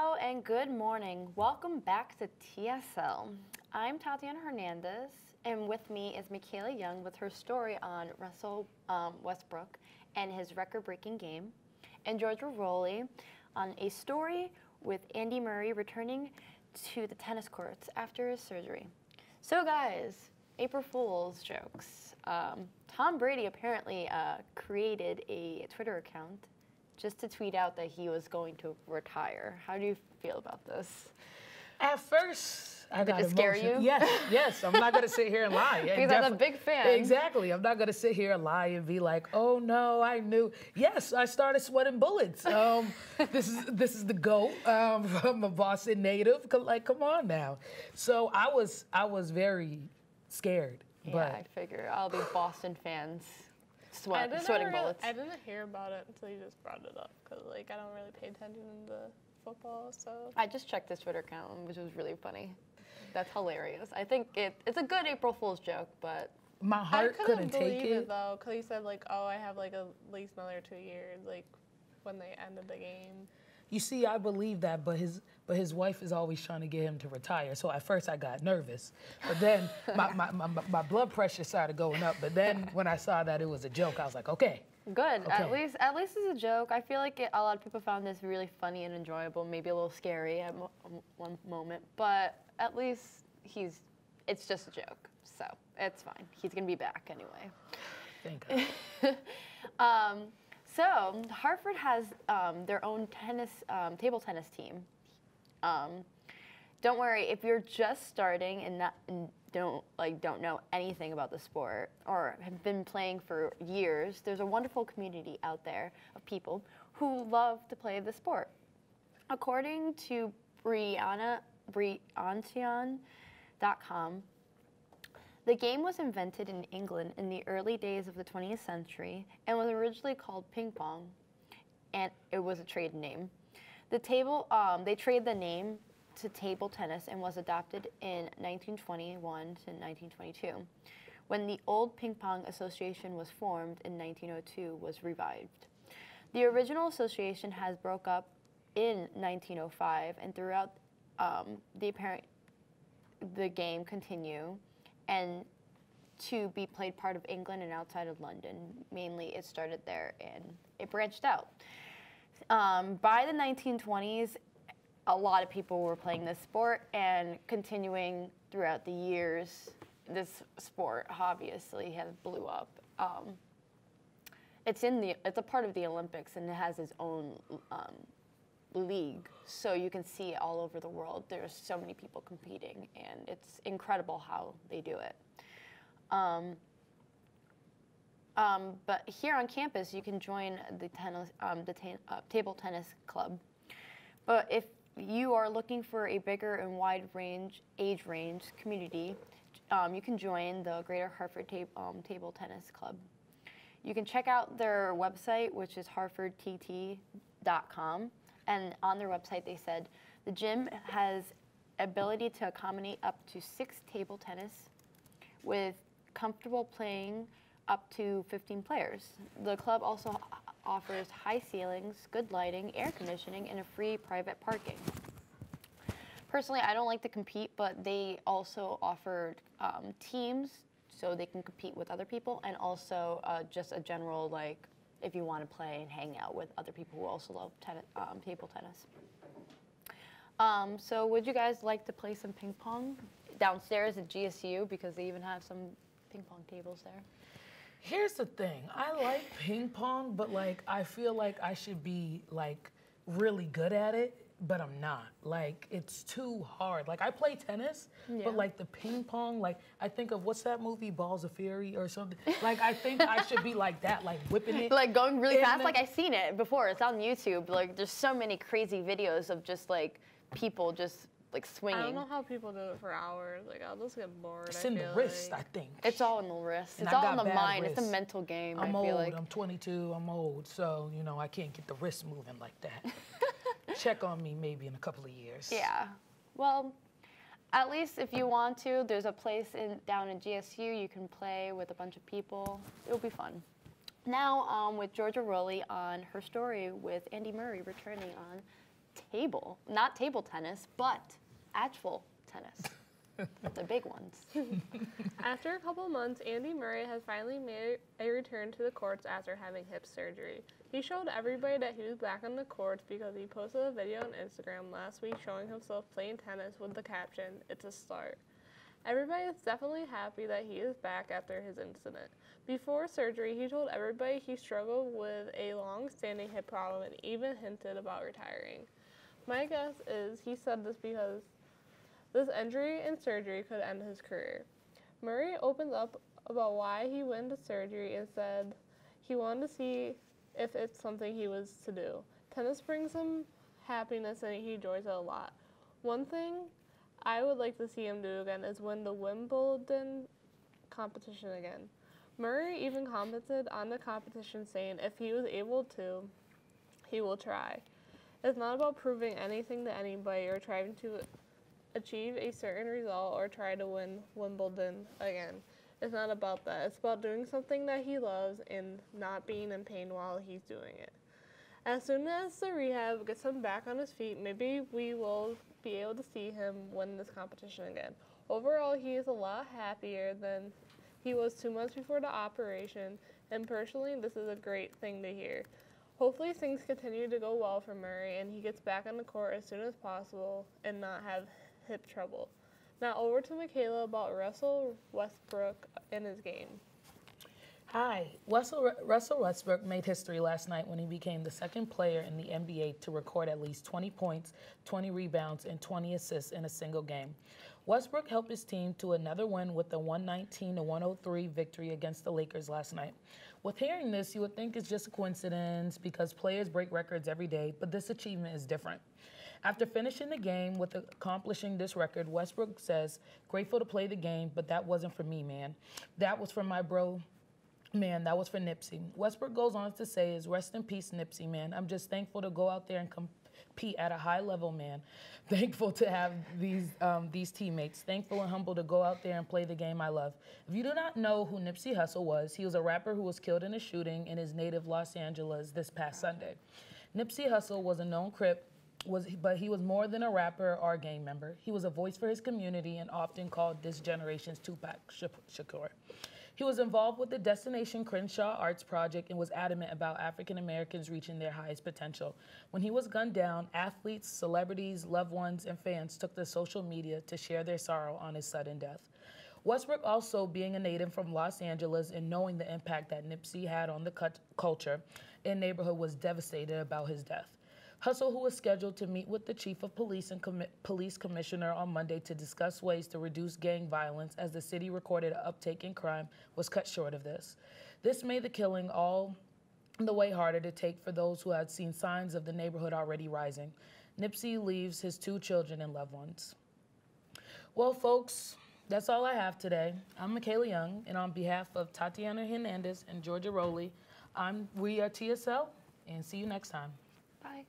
Hello and good morning. Welcome back to TSL. I'm Tatiana Hernandez, and with me is Michaela Young with her story on Russell Westbrook and his record-breaking game, and Georgia Rowley on a story with Andy Murray returning to the tennis courts after his surgery. So guys, April Fool's jokes. Tom Brady apparently created a Twitter account just to tweet out that he was going to retire. How do you feel about this? At first, I got Did it scare you? Yes. I'm not going to sit here and lie. Because I'm a big fan. Exactly. I'm not going to sit here and lie and be like, oh, no, I knew. Yes, I started sweating bullets. This is the GOAT. I'm a Boston native. Like, come on now. So I was very scared. Yeah, but I figure all these Boston fans sweating bullets. I didn't hear about it until you just brought it up, because like I don't really pay attention to football, so. I just checked his Twitter account, which was really funny. That's hilarious. I think it's a good April Fool's joke, but my heart couldn't take it though, because he said like, oh, I have like at least another 2 years, like when they ended the game. You see, I believe that, but his wife is always trying to get him to retire. So at first I got nervous, but then my blood pressure started going up. But then when I saw that it was a joke, I was like, okay. Good. Okay. At least it's a joke. I feel like a lot of people found this really funny and enjoyable, maybe a little scary at one moment, but at least it's just a joke, so it's fine. He's gonna be back anyway. Thank God. So Harvard has their own table tennis team. Don't worry if you're just starting and don't know anything about the sport or have been playing for years. There's a wonderful community out there of people who love to play the sport. According to Briantian.com, the game was invented in England in the early days of the 20th century and was originally called ping pong, and it was a trade name. They traded the name to table tennis and was adopted in 1921 to 1922, when the old Ping Pong Association was formed in 1902 was revived. The original association has broke up in 1905, and throughout the game continue and to be played part of England and outside of London. Mainly it started there and it branched out. By the 1920s, a lot of people were playing this sport, and continuing throughout the years, this sport obviously has blew up. It's a part of the Olympics, and it has its own league, so you can see it all over the world. There's so many people competing, and it's incredible how they do it. But here on campus, you can join the table tennis club. But if you are looking for a bigger and wide age range community, you can join the Greater Hartford Table Tennis Club. You can check out their website, which is harfordtt.com. And on their website, they said the gym has ability to accommodate up to 6 table tennis with comfortable playing up to 15 players. The club also offers high ceilings, good lighting, air conditioning, and a free private parking. Personally, I don't like to compete, but they also offer teams so they can compete with other people, and also just a general, like, if you want to play and hang out with other people who also love table tennis. So would you guys like to play some ping pong downstairs at GSU, because they even have some ping pong tables there? Here's the thing. I like ping pong, but like I feel like I should be like really good at it, but I'm not. Like, it's too hard. Like, I play tennis, but like the ping pong, like I think of, what's that movie, Balls of Fury or something? Like, I think I should be like that, like whipping it. Like going really fast. Like, I've seen it before. It's on YouTube. Like, there's so many crazy videos of just like people just like swinging. I don't know how people do it for hours. Like, I'll just get bored. It's in the wrist, I think. It's all in the wrist. It's all in the mind. It's a mental game. I'm old. Like. I'm 22. I'm old. So, you know, I can't get the wrist moving like that. Check on me maybe in a couple of years. Yeah. Well, at least if you want to, there's a place down in GSU you can play with a bunch of people. It'll be fun. Now with Georgia Rowley on her story with Andy Murray returning on not table tennis, but actual tennis. The big ones. After a couple months, Andy Murray has finally made a return to the courts after having hip surgery. He showed everybody that he was back on the courts because he posted a video on Instagram last week showing himself playing tennis with the caption, "It's a start." Everybody is definitely happy that he is back after his incident. Before surgery, he told everybody he struggled with a long-standing hip problem and even hinted about retiring. My guess is he said this because this injury and surgery could end his career. Murray opens up about why he went to surgery and said he wanted to see if it's something he was to do. Tennis brings him happiness and he enjoys it a lot. One thing I would like to see him do again is win the Wimbledon competition again. Murray even commented on the competition saying if he was able to, he will try. It's not about proving anything to anybody or trying to achieve a certain result or try to win Wimbledon again. It's not about that. It's about doing something that he loves and not being in pain while he's doing it. As soon as the rehab gets him back on his feet, maybe we will be able to see him win this competition again. Overall, he is a lot happier than he was 2 months before the operation, and personally, this is a great thing to hear. Hopefully, things continue to go well for Murray, and he gets back on the court as soon as possible and not have hip trouble. Now over to Michaela about Russell Westbrook and his game. Hi. Russell Westbrook made history last night when he became the second player in the NBA to record at least 20 points, 20 rebounds, and 20 assists in a single game. Westbrook helped his team to another win with a 119-103 victory against the Lakers last night. With hearing this, you would think it's just a coincidence because players break records every day, but this achievement is different. After finishing the game with accomplishing this record, Westbrook says, "Grateful to play the game, but that wasn't for me, man. That was for my bro. Man, that was for Nipsey." Westbrook goes on to say, "Rest in peace, Nipsey, man. I'm just thankful to go out there and compete at a high level, man. Thankful to have these teammates. Thankful and humble to go out there and play the game I love." If you do not know who Nipsey Hussle was, he was a rapper who was killed in a shooting in his native Los Angeles this past Sunday. Nipsey Hussle was a known Crip, but he was more than a rapper or a gang member. He was a voice for his community and often called this generation's Tupac Shakur. He was involved with the Destination Crenshaw Arts Project and was adamant about African Americans reaching their highest potential. When he was gunned down, athletes, celebrities, loved ones, and fans took to social media to share their sorrow on his sudden death. Westbrook, also being a native from Los Angeles and knowing the impact that Nipsey had on the culture and neighborhood, was devastated about his death. Hussle, who was scheduled to meet with the chief of police and police commissioner on Monday to discuss ways to reduce gang violence as the city recorded an uptake in crime, was cut short of this. This made the killing all the way harder to take for those who had seen signs of the neighborhood already rising. Nipsey leaves his 2 children and loved ones. Well, folks, that's all I have today. I'm Michaela Young, and on behalf of Tatiana Hernandez and Georgia Rowley, we are TSL, and see you next time. Bye.